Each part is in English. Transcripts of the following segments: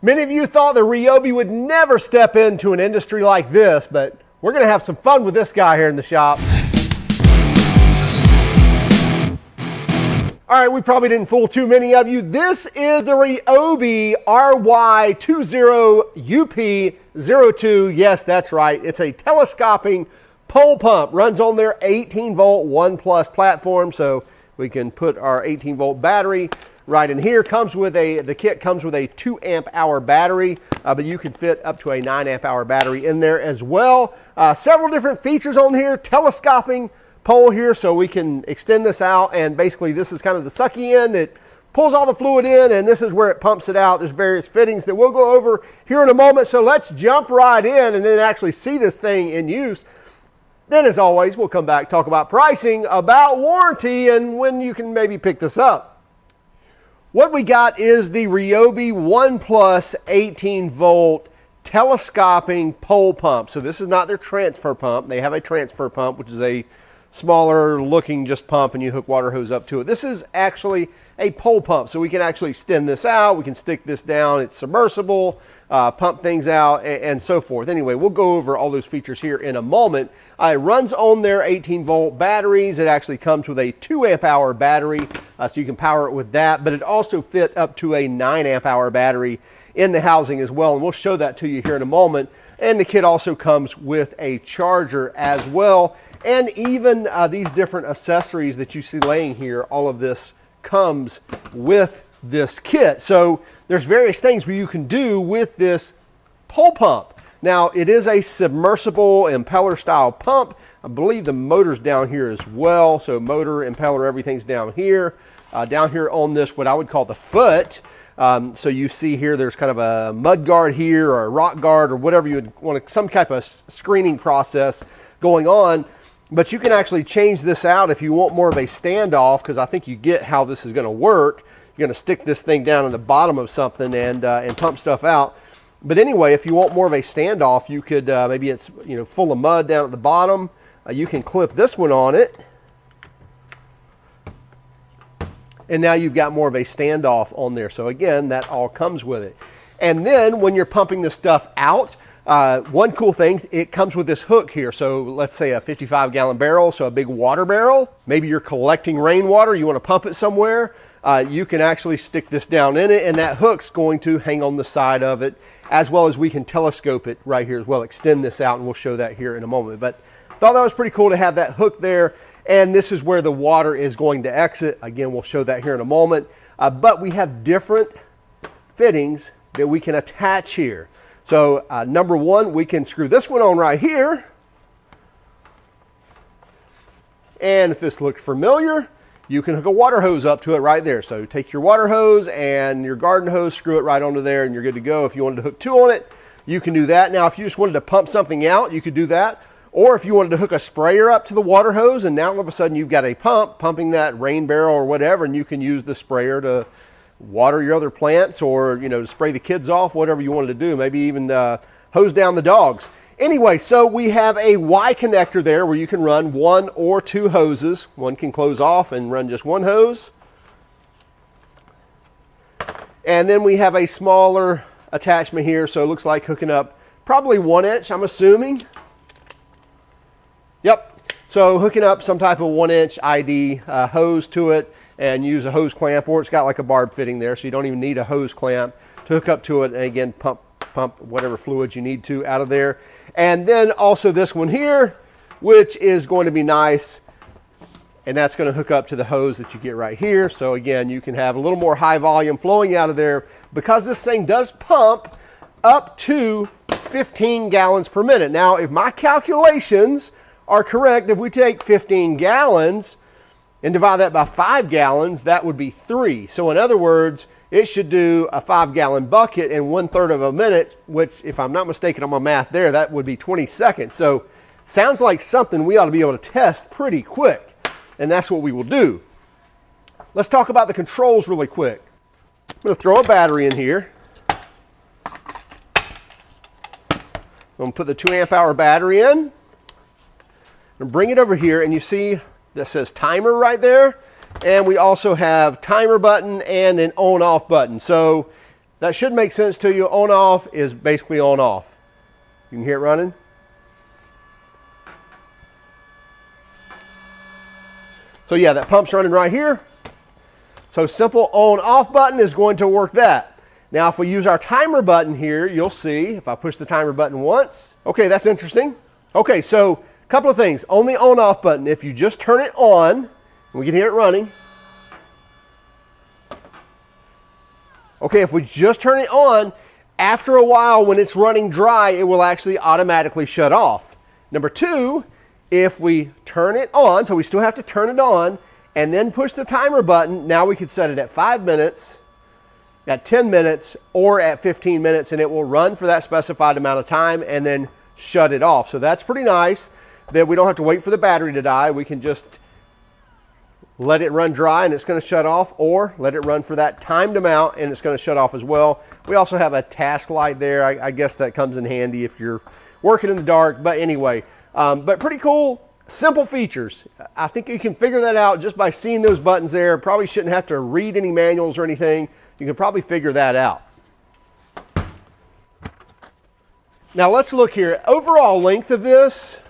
Many of you thought that RYOBI would never step into an industry like this, but we're going to have some fun with this guy here in the shop. All right, we probably didn't fool too many of you. This is the RYOBI RY20UP02. Yes, that's right. It's a telescoping pole pump. Runs on their 18-volt One Plus platform, so we can put our 18-volt battery right in here. The kit comes with a 2 amp hour battery, but you can fit up to a 9 amp hour battery in there as well. Several different features on here. Telescoping pole here, so we can extend this out, and basically this is kind of the sucky end that pulls all the fluid in, and this is where it pumps it out. There's various fittings that we'll go over here in a moment, so let's jump right in and then actually see this thing in use. Then, as always, we'll come back, talk about pricing, about warranty, and when you can maybe pick this up. What we got is the RYOBI One Plus 18-volt telescoping pole pump. So this is not their transfer pump. They have a transfer pump, which is a smaller looking just pump, and you hook water hose up to it. This is actually a pole pump, so we can actually extend this out. We can stick this down. It's submersible, pump things out, and so forth. Anyway, we'll go over all those features here in a moment. It runs on their 18-volt batteries. It actually comes with a 2 amp hour battery, so you can power it with that, but it also fit up to a 9 amp hour battery in the housing as well, and we'll show that to you here in a moment. And the kit also comes with a charger as well, and even these different accessories that you see laying here, all of this comes with this kit. So there's various things you can do with this pole pump. Now, it is a submersible impeller style pump. I believe the motor's down here as well. So motor, impeller, everything's down here. Down here on this, what I would call the foot. So you see here, there's kind of a mud guard here, or a rock guard, or whatever you would want, some type of screening process going on. But you can actually change this out if you want more of a standoff, because I think you get how this is going to work. You're going to stick this thing down in the bottom of something and pump stuff out. But anyway, if you want more of a standoff, you could, maybe it's full of mud down at the bottom. You can clip this one on it. And now you've got more of a standoff on there. So again, that all comes with it. And then when you're pumping this stuff out, one cool thing, it comes with this hook here. So let's say a 55-gallon barrel, so a big water barrel. Maybe you're collecting rainwater, you want to pump it somewhere. You can actually stick this down in it, and that hook's going to hang on the side of it, as well as we can telescope it right here as well, extend this out, and we'll show that here in a moment. But thought that was pretty cool to have that hook there, and this is where the water is going to exit. Again, we'll show that here in a moment. But we have different fittings that we can attach here. So number one, we can screw this one on right here. And if this looks familiar, you can hook a water hose up to it right there. So take your water hose and your garden hose, screw it right onto there, and you're good to go. If you wanted to hook two on it, you can do that. Now, if you just wanted to pump something out, you could do that. Or if you wanted to hook a sprayer up to the water hose, and now all of a sudden you've got a pump pumping that rain barrel or whatever, and you can use the sprayer to water your other plants, or to spray the kids off, whatever you wanted to do. Maybe even hose down the dogs. Anyway, so we have a Y connector there where you can run one or two hoses. One can close off and run just one hose. And then we have a smaller attachment here, so it looks like hooking up probably 1 inch, I'm assuming. Yep, so hooking up some type of 1 inch ID hose to it, and use a hose clamp, or it's got like a barb fitting there, so you don't even need a hose clamp to hook up to it, and again, pump whatever fluids you need to out of there. And then also this one here, which is going to be nice, and that's going to hook up to the hose that you get right here. So again, you can have a little more high volume flowing out of there, because this thing does pump up to 15 gallons per minute. Now, if my calculations are correct, if we take 15 gallons and divide that by 5 gallons, that would be 3. So in other words, it should do a 5-gallon bucket in 1/3 of a minute, which, if I'm not mistaken on my math there, that would be 20 seconds. So sounds like something we ought to be able to test pretty quick, and that's what we will do. Let's talk about the controls really quick. I'm going to throw a battery in here. I'm going to put the 2 amp hour battery in and bring it over here, and you see that says timer right there, and we also have timer button and an on-off button. So That should make sense to you. On off is basically on off. You can hear it running. So yeah, that pump's running right here. So simple on off button is going to work that. Now if we use our timer button here, you'll see if I push the timer button once. Okay, that's interesting. Okay, so a couple of things. On the on off button, if you just turn it on, we can hear it running. Okay, if we just turn it on, after a while when it's running dry, it will actually automatically shut off. Number two, if we turn it on, so we still have to turn it on, and then push the timer button, now we could set it at 5 minutes, at 10 minutes, or at 15 minutes, and it will run for that specified amount of time and then shut it off. So that's pretty nice that we don't have to wait for the battery to die. We can just let it run dry and it's going to shut off, or let it run for that timed amount and it's going to shut off as well. We also have a task light there. I guess that comes in handy if you're working in the dark. But anyway, but pretty cool, simple features. I think you can figure that out just by seeing those buttons there. Probably shouldn't have to read any manuals or anything. You can probably figure that out. Now let's look here. Overall length of this,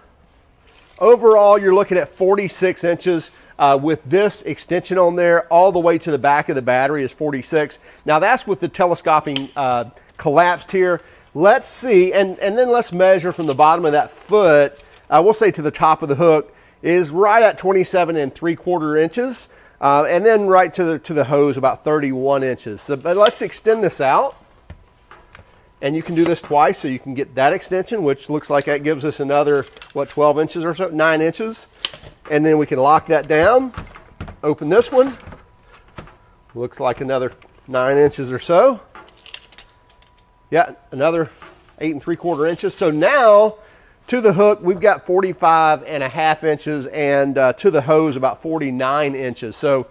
overall you're looking at 46 inches. With this extension on there, all the way to the back of the battery is 46. Now that's with the telescoping collapsed here. Let's see, and then let's measure from the bottom of that foot, we'll say to the top of the hook, is right at 27 3/4 inches. And then right to the hose, about 31 inches. So, but let's extend this out. And you can do this twice, so you can get that extension, which looks like that gives us another, what, 12 inches or so, 9 inches. And then we can lock that down, open this one. Looks like another 9 inches or so. Yeah, another 8 3/4 inches. So now to the hook, we've got 45.5 inches, and to the hose about 49 inches. So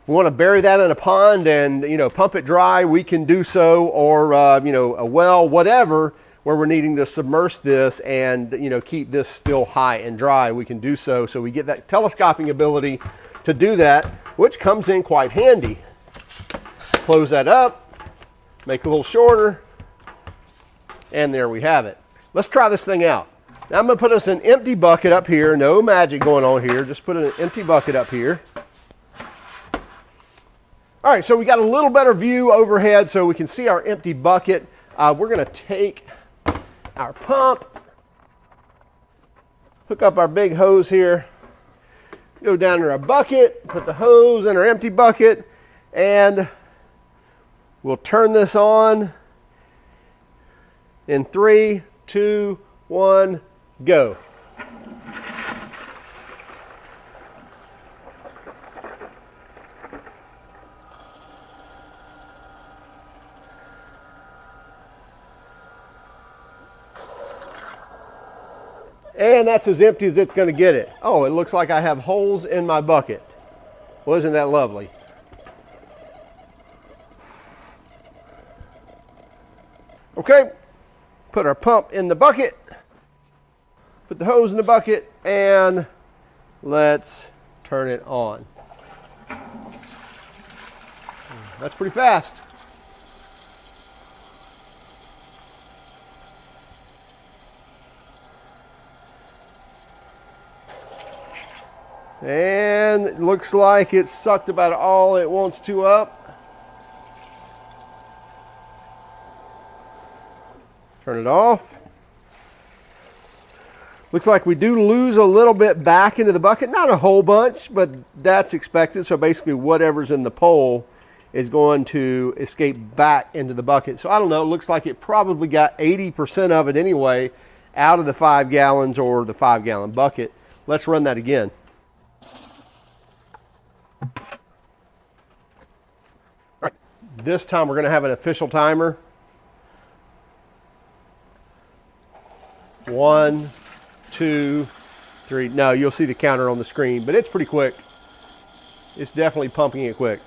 we want to bury that in a pond and, you know, pump it dry, we can do so, or, you know, a well, whatever, where we're needing to submerge this and, you know, keep this still high and dry, we can do so. So we get that telescoping ability to do that, which comes in quite handy. Close that up, make it a little shorter, and there we have it. Let's try this thing out. Now I'm going to put us an empty bucket up here. No magic going on here. Just put an empty bucket up here. All right, so we got a little better view overhead so we can see our empty bucket. We're going to take our pump, hook up our big hose here, go down to our bucket, put the hose in our empty bucket, and we'll turn this on in 3, 2, 1, go. And that's as empty as it's going to get it. Oh, it looks like I have holes in my bucket. Well, isn't that lovely? Okay, put our pump in the bucket, put the hose in the bucket, and let's turn it on. That's pretty fast. And it looks like it's sucked about all it wants to up. Turn it off. Looks like we do lose a little bit back into the bucket. Not a whole bunch, but that's expected. So basically whatever's in the pole is going to escape back into the bucket. So I don't know, it looks like it probably got 80% of it anyway out of the 5 gallons or the 5-gallon bucket. Let's run that again. This time we're going to have an official timer. 1, 2, 3. No, you'll see the counter on the screen, but it's pretty quick. It's definitely pumping it quick.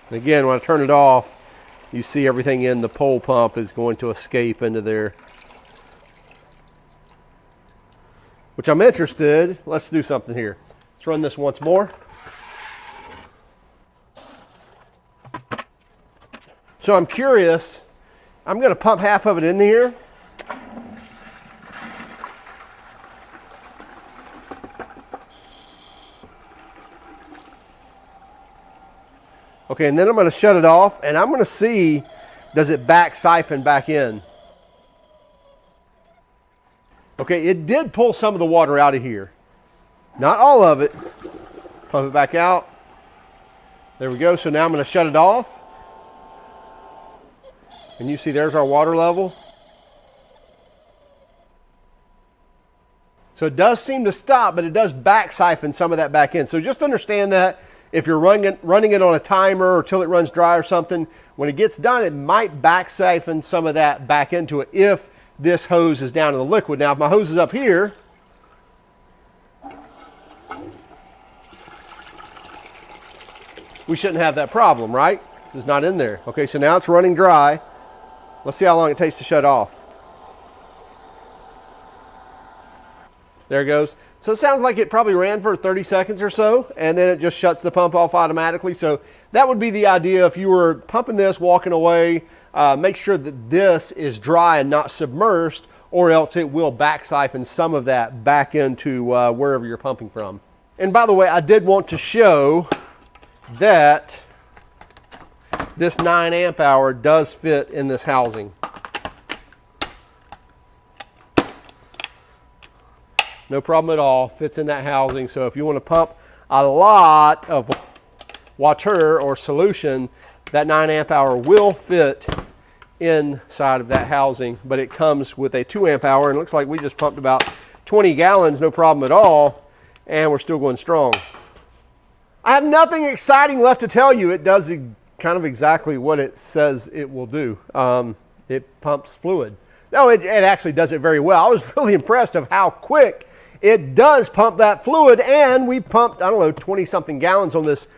And again, when I turn it off, you see everything in the pole pump is going to escape into there. which I'm interested. Let's do something here. Let's run this once more. So I'm curious. I'm going to pump half of it in here. Okay, and then I'm going to shut it off, and I'm going to see, does it back siphon back in? Okay, it did pull some of the water out of here. Not all of it. Pump it back out. There we go. So now I'm going to shut it off. And you see there's our water level. So it does seem to stop, but it does back siphon some of that back in. So just understand that. If you're running it on a timer or till it runs dry or something, when it gets done, it might back siphon some of that back into it if this hose is down in the liquid. Now, if my hose is up here, we shouldn't have that problem, right? It's not in there. Okay, so now it's running dry. Let's see how long it takes to shut off. There it goes. So it sounds like it probably ran for 30 seconds or so, and then it just shuts the pump off automatically. So that would be the idea if you were pumping this, walking away. Make sure that this is dry and not submerged, or else it will back siphon some of that back into wherever you're pumping from. And by the way, I did want to show that this 9 amp hour does fit in this housing. No problem at all, fits in that housing. So if you want to pump a lot of water or solution, that 9 amp hour will fit inside of that housing, but it comes with a 2 amp hour, and it looks like we just pumped about 20 gallons, no problem at all, and we're still going strong. I have nothing exciting left to tell you. It does kind of exactly what it says it will do. It pumps fluid. No, it actually does it very well. I was really impressed of how quick it does pump that fluid, and we pumped, I don't know, 20 something gallons on this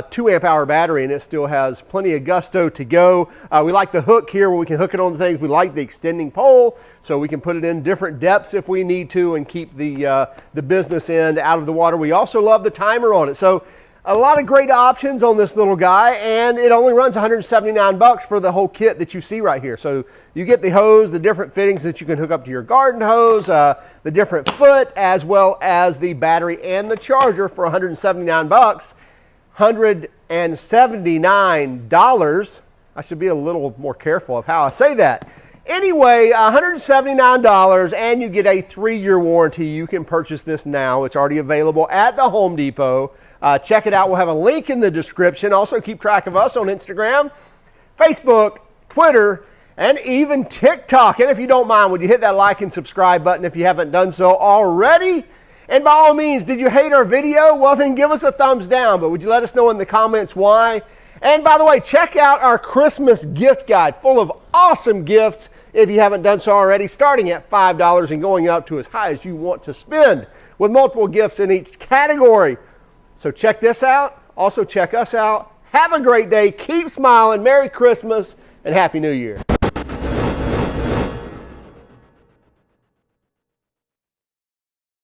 2 amp hour battery, and it still has plenty of gusto to go. We like the hook here where we can hook it on the things. We like the extending pole, so we can put it in different depths if we need to and keep the business end out of the water. We also love the timer on it. So a lot of great options on this little guy, and it only runs $179 for the whole kit that you see right here. So you get the hose, the different fittings that you can hook up to your garden hose, the different foot, as well as the battery and the charger for $179. $179. I should be a little more careful of how I say that. Anyway, $179, and you get a 3-year warranty. You can purchase this now. It's already available at the Home Depot. Check it out. We'll have a link in the description. Also, keep track of us on Instagram, Facebook, Twitter, and even TikTok. And if you don't mind, would you hit that like and subscribe button if you haven't done so already? And by all means, did you hate our video? Well, then give us a thumbs down. But would you let us know in the comments why? And by the way, check out our Christmas gift guide full of awesome gifts if you haven't done so already, starting at $5 and going up to as high as you want to spend, with multiple gifts in each category. So check this out. Also check us out. Have a great day. Keep smiling. Merry Christmas and Happy New Year.